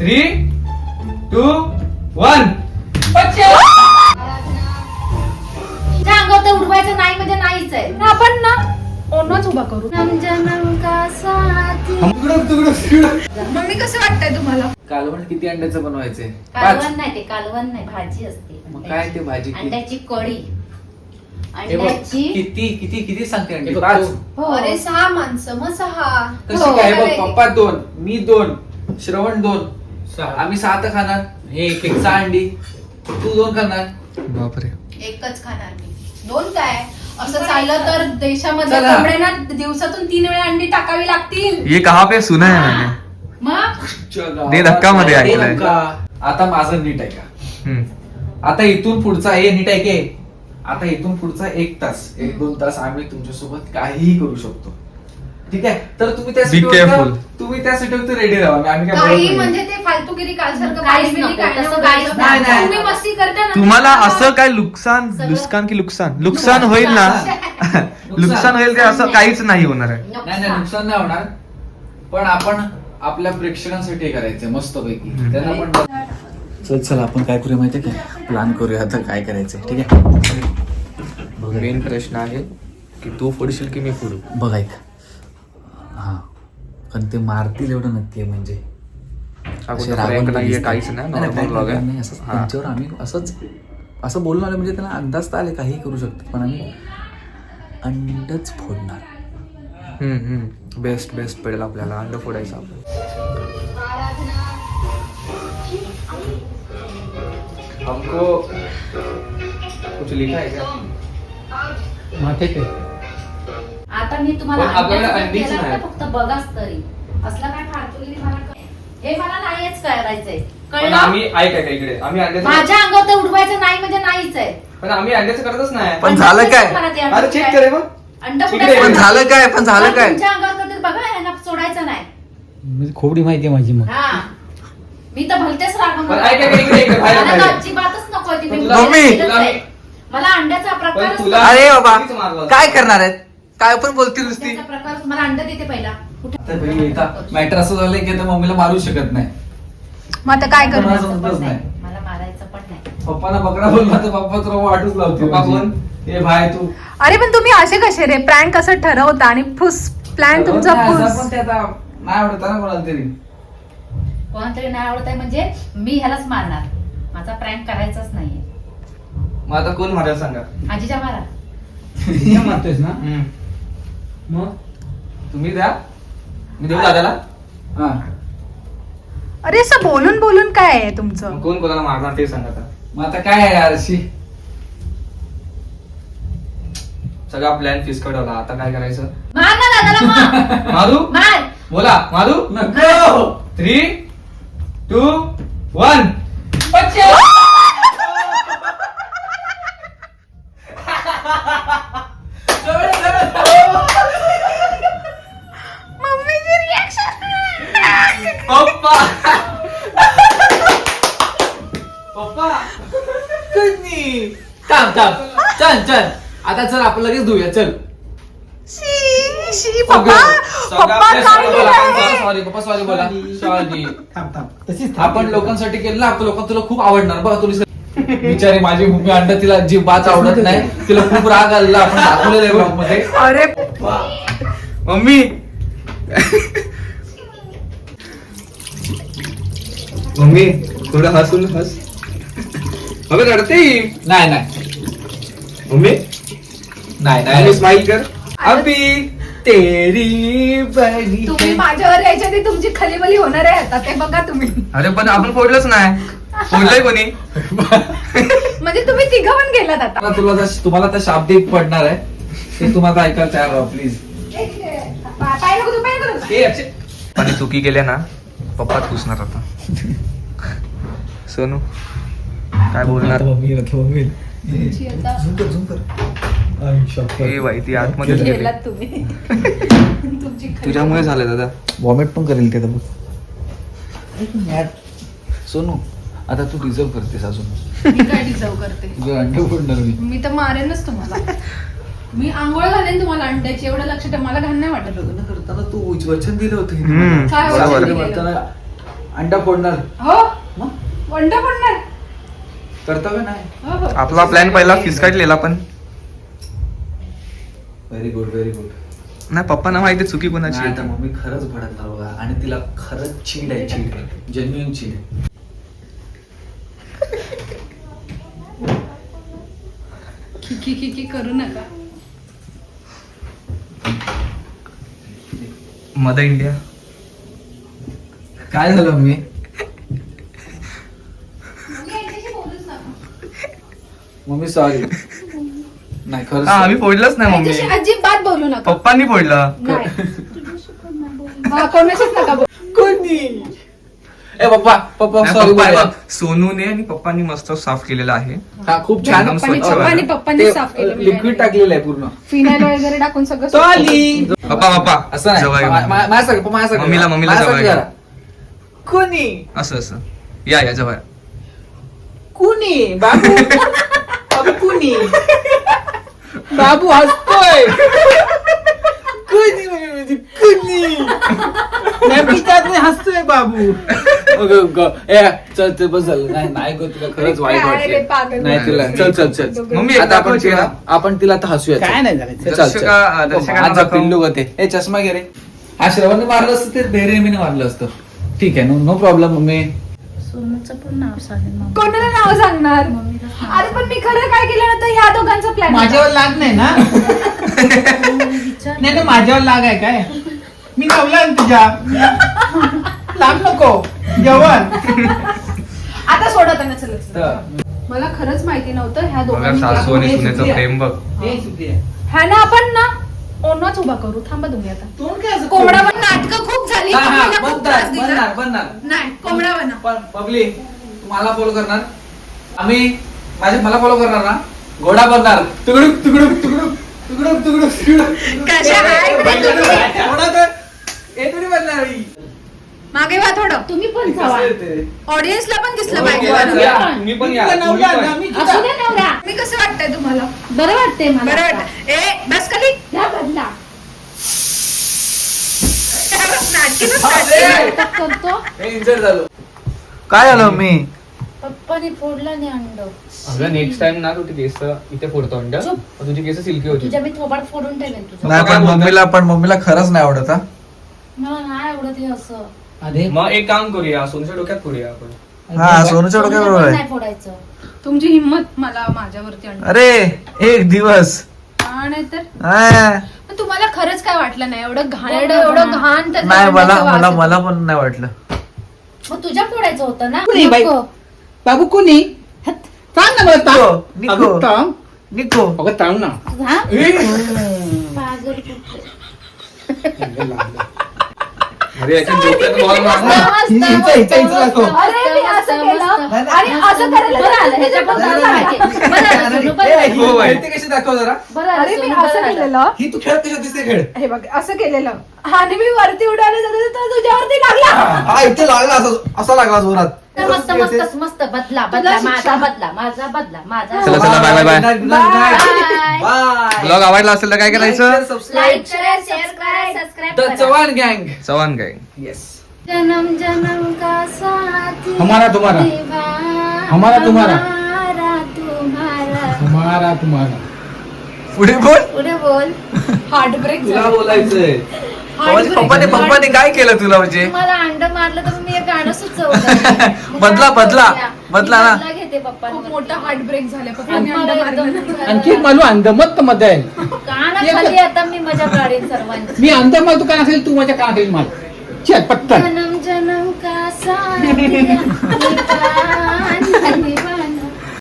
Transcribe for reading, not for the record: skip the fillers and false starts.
3, 2, 1. अंगावर तर उडवायचं नाही म्हणजे नाहीच आहे. आपण ना ओनच उभा करू. मम्मी कसं वाटतंय तुम्हाला? कालवण किती अंड्याचं बनवायचंय? कालवण नाही, ते कालवण नाही, भाजी असते. मग काय ते भाजी? अंड्याची कढी. हे बघ, अंड्याची किती किती किती सांगते अंडी? 5. हो. अरे 6 माणसं मग 6. कशी काय? बघ, पप्पा 2, मी 2, श्रवण 2, आम्ही 6 तर खाणार. हे एक 6 अंडी, तू 2 खाणार. बापरे. एकच खाणार मी. 2 काय? असं चाललं तर देशामध्ये चला. कोंबड्यांना दिवसातून 3 वेळा अंडी टाकावी लागतील. ये कहाँ पे सुना है मैंने. मग दे धक्का मध्ये दे ऐकलंय. धक्का. आता माझं नीट आहे का? हम्म. आता इथून पुढचा हे नीट आहे की? आता इथून पुढचा 1 तास 1-2 तास आम्ही तुमच्यासोबत काहीही करू शकतो. ठीक आहे? तर तुम्ही Be त्यासाठी careful. तुम्ही त्यासाठी रेडी राहा. आम्ही काय काही बोलत नाही. म्हणजे ते फालतूगिरी कालसारखं काहीच काहीच नको, काय तसं नाही काहीच बोलायचं. नाही, नाही. तुम्ही मस्ती करता ना. तुम्हाला असं काय नुकसान की नुकसान होईल ना. नुकसान होईल काय असं काहीच नाही होणार आहे. नाही नाही, नुकसान नाही होणार. पण आपण आपल्या प्रेक्षकांसाठी हे करायचंय मस्त पैकी. त्यांना पण चल आपण काय करूया माहितीये का? प्लॅन करूया आता काय करायचंय. ठीक आहे? मेन प्रश्न आहे की तू फोडशील की मी फोडू. बघ ऐक. हा, पण ते मारतील एवढं नक्की आहे. म्हणजे असे रागावून नाहीये, दिसतात. काहीच नाही, नाही, normal vlog आहे. नाही, असंच हा. त्यांच्यावर आम्ही असं बोलून आलं म्हणजे त्यांना अंदाज तर आले काही करू शकतो. पण आम्ही अंडच फोडणार. बेस्ट पडेल आपल्याला अंड फोडायचं आपण. हमको कुछ लिखा है क्या? माथे पे आता मी तुम्हाला पण आपल्याला अंड्याचं अंडीच केलं नाही. तर फक्त बघाच तरी. असलं काय फालतूगिरी मला हे मला नाहीच करायचंय. पण कळलं? आम्ही ऐक इकडे आम्ही अंड्याचं माझ्या अंगावर तर उडवायचं नाही म्हणजे नाहीच आहे. पण आम्ही अंड्याचं करतच नाही. पण झालं काय? अरे चेक करे मग. अंड इकडे फुटायचं पण नाही. झालं काय तुमच्या अंगावर कधी बघा यांना सोडायचं नाही. म्हणजे खोबडी माहिती आहे माझी. मग हा, मी तर भलतेच रागवून पण ऐक इकडे बाहेर मला तर बाहेर. अजिबातच नको होती. मी पण तुला- बोलायला मम्मी! दिलंच नाही. मला अंड्याचा पण प्रकार तुला अरे बाबा कितीच मारलं. काय करणार आहेत? काय पण बोलतील नुसती. प्रकार मला अंड देते पहिला. मॅटर असं झालंय की आता मम्मीला मारू शकत नाही. मग आता काय करणार? मला समजतच नाही. मला मारायचं पण नाही. पप्पाना बकरा बोलला तर पप्पा तर वाटच लावते. पप्पा कोण? हे भाई तू अरे पण तुम्ही असे कसे रे? प्रँक कसं ठरवता आणि फुस प्लॅन तुमचा नाही, असं फुस. पण ते आता नाही आवडत ना कोणाला तरी. कोणातरी नाही आवडत आहे म्हणजे मी ह्यालाच मारणार. माझा प्रँक करायचाच नाहीये. मग आता कोण मारायला सांगा. आजीच्या मारा. तिला मारतोयस ना. मग तुम्ही द्या मी देऊ दादाला. हा. अरे असं बोलून बोलून काय आहे तुमचं? मग कोण कोणाला मारणार ते सांगा आता. मग आता काय आहे यार अशी? सगळा प्लॅन फिसकटवला. आता काय करायचं? मार ना दादाला मार. मारू मार. बोला मारू. नको. 3, 2, 1. मम्मीची रिॲक्शन. पप्पा पप्पा थांब चल आता चल आपण लगेच धुया. चल शी पप्पा पप्पा काय केलंय? सॉरी पप्पा सॉरी बोला. सॉरी. थांब तशीच आपण लोकांसाठी केलं ना. आपल्या लोक तुला खूप आवडणार बघा. तुला बिचारी माझी भूमी अंडा तिला जीवाच आवडत नाही. तिला खूप राग आलेला. आपण दाखवलेलं आहे ब्लॉग मध्ये. अरे मम्मी मम्मी थोडं हसून हस. अबे रडते ही. नाही मम्मी नाही स्माइल कर. अभी तेरी बनी. तुम्ही माझ्यावर यायच्या आधी तुमची खलीबली होणार आहे आता. ते बघा तुम्ही. अरे पण आपण फोडलंच नाही. फोडलंय कोणी? म्हणजे तुम्ही तिघं पण गेलात आता. तुम्हाला आता शाब्दिक पडणार आहे. ते तुम्हाला ऐकायला तयार राहा प्लीज. पाय नको तू, पाय नको तू. हे अक्षय. आणि चुकी केल्या ना पप्पाच पुसणार आता. सोनू काय बोलणार? तुमची आता ए बाई ती आतमध्येच गेली. गेलात तुम्ही. तुमची खलीबली. तुझ्यामुळे झालं दादा. वॉमिट पण करेल ते सोनू. आता तू डिझर्व करतेस अजून. मी काय डिझर्व करते? तुझं अंडे फोडणार मी. मी तर मारेनच तुम्हाला. मी आंघोळ घालेन तुम्हाला अंड्याची. एवढं लक्षात आहे. मला घाण नाही वाटत. लग्न करताना तू वचन दिलं होतं. हम्म, काय बरोबर. वचन दिलं? अंडा फोडणार हो वंडा पडणार. कर्तव्य नाही. हो हो. आपला प्लॅन पहिला फिसकाटलेला पण व्हेरी गुड व्हेरी गुड. नाही पप्पांना माहिती चुकी कोणाची नाही आता आहे. मम्मी खरंच भडकणार बघा आणि तिला खरंच चीड आहे, चीड आहे, जेन्युइन चीड आहे. खिकी करू नका. मदर इंडिया काय झालं मी मम्मी सॉरी. नाही खरंच हा आम्ही फोडलंच नाही मम्मी, त्याच्याशी अजिबात बोलू नका. पप्पांनी फोडलं. हा, कोणाशीच नका बोलू. कोणी ए पप्पा पप्पा नाही, सॉरी पप्पा आहे बघ, सोनूने आणि पप्पांनी मस्त साफ केलेला आहे. हा खूप छान एकदम स्वच्छ पप्पांनी वाला. पप्पांनी साफ केलं. लिक्विड टाकलेलं आहे पूर्ण. फिनाईल वगैरे टाकून सगळं सॉरी. पप्पा असं नाही जवळ ये. माझ्यासाठी मम्मीला जवळ घ्या. कोणी असं या जवळ. कुणी बाबू बाबू कुणी बाबू हसतोय. कुणी म्हणजे कुणी हसतोय बाबू. चल ते बस झालं. नाही गो तुला खरंच वाईट काय रे, वाटलं. पागल. नाही तुला चल मम्मी आता दाखव चेहरा. आपण तिला आता हसूया. काय नाही झालं. दर्शकांना माझा दाखव. पिल्लू गते. ए चष्मा घे रे. हा श्रवणने मारलं असतं ते धैर्यमीने मारलं असतं. ठीक आहे नो प्रॉब्लेम मम्मी. सोनूचं पण नाव सांगेल मम्मी. कोणाला नाव सांगणार. मम्मीचं नाव. अरे पण मी खरं काय केलं ना तर ह्या दोघांचा प्लॅन. माझ्यावर लाग नाही ना. विचार. नाही माझ्यावर लाग आहे काय. मी नवला तुझ्या लाग नको जेवण. आता सोडा त्यांना चलत. मला खरंच माहिती नव्हतं ह्या बघा दोघांनी सासू आणि हे सुनेचं सुप्रिया. प्रेम बघ. हे सुप्रिया. ह्या ना आपण ना ओनवाच उभा करू. थांबा तुम्ही आता. तोंड काय असं कोंबडा पण नाटकं खूप झाली. हा, हा, तुम्हाला खूप त्रास दिला. बनणार. नाही कोंबडा बना. पण पब्लिक तुम्हाला फॉलो करणार. आम्ही मला फॉलो करणार ना. घोडा बनणार. तुकडुक तुकडुक तुकडुक तुकडुक तुकडुक तुकडुक. कशा आहे रे तुम्ही? घोडा तर हे थोडी बनणार ही. मागे वा थोडं. तुम्ही पण जावा. कसं येते? ऑडियन्सला पण दिसलं हो, पाहिजे. हो, बरं. हो. तुम्ही पण या. तुझा तुम्ही नवरा पण. ना, मी असू तुझा. दे नवरा. मी कसं वाटतंय तुम्हाला. बरं वाटतंय मला. बरं आता. वाटत. ए बस खाली. घ्या बदला. काय बघता? आणखीनच हा, काढते. ए. नाटक करतो. हे इंजर झालो. काय झालं मी पप्पाने फोडला नाही अंड. अगं नेक्स्ट टाइम ना तू ती केस इथे फोडतो अंड. चुप. तुझी केस सिल्की होती. तुझ्या मी थोबाड फोडून ठेवेन तुझं. नाही पण मम्मीला खरंच नाही आवडत. हा मला नाही आवडत हे असं. अरे मग एक काम करूया सोनूच्या डोक्यात फोडूया आपण. हा सोनूच्या तुला डोक्यात पण आहे. नाही फोडायचं. तुमची हिंमत मला माझ्यावरती आणली. अरे एक दिवस हा, नाहीतर हा. पण तुम्हाला खरंच काय वाटलं नाही एवढं घाणेरडं एवढं घाण त्याचं नाही मला अंड्याचं वास मला येतो. मला पण नाही वाटलं. मग तुझ्या फोडायचं होतं ना. कुणी बाई? नको. बाबू कोणी सांग ना मला ताम. निको. अगं ताम. निको अगं ताम ना. हा? पागल कुठे. अरे याच्या डोक्यात बॉल मार. मस्त, हिचं- मस्त, हिचं मस्त, दाखव. मस्त, अरे मी मस्त, असं केलं मस्त. आणि असं करायला बरं आलं ह्याच्या पण नाही, चांगलं नाही, आहे. बरं आलं सोनू, बरं आलं. हो बाई. खेळते कशी दाखव जरा. बरं आलं अरे मी सोनू, असं बरं आलं. केलेलं ही तू खेळत कशा दिसते खेळ. हे बघ असं केलेलं आणि मी वरती उडाले जाते तर तुझ्यावरती लागला. हा इथे लागला असा लागला जोरात. मस्त मस्त मस्त बदला बदला माझा बदला माझा बदला माझा. चला, चला, bye, bye, bye. Bye. Bye. Blog आवडला असेल तर काय करायचं. लाईक शेअर सबस्क्राईब द करा. चव्हाण गँग. चव्हाण काय येस. जन्म जन्म का साथी हमारा तुम्हारा. निभाना हमारा तुम्हारा. तुम्हारा तुम्हारा. पुढे बोल. पुढे बोल. हार्ट ब्रेक तुला बोलायचंय. पप्पाने काय केलं तुला म्हणजे. तुम्हाला अंड मारलं तर मी एक गाणं सुचवलं. बदला ना. घेते पप्पा. खूप मोठा हार्ट ब्रेक झाला पप्पांनी अंडा मारलं. आणखी मला अंदमत मध्ये आहे. कानाखाली आता मी मजा काढेन सर्वांची. मी अंदर मला तू काय असेल तू माझ्या कानाखाली मार. चल पटकन. जन्म जन्म का साथ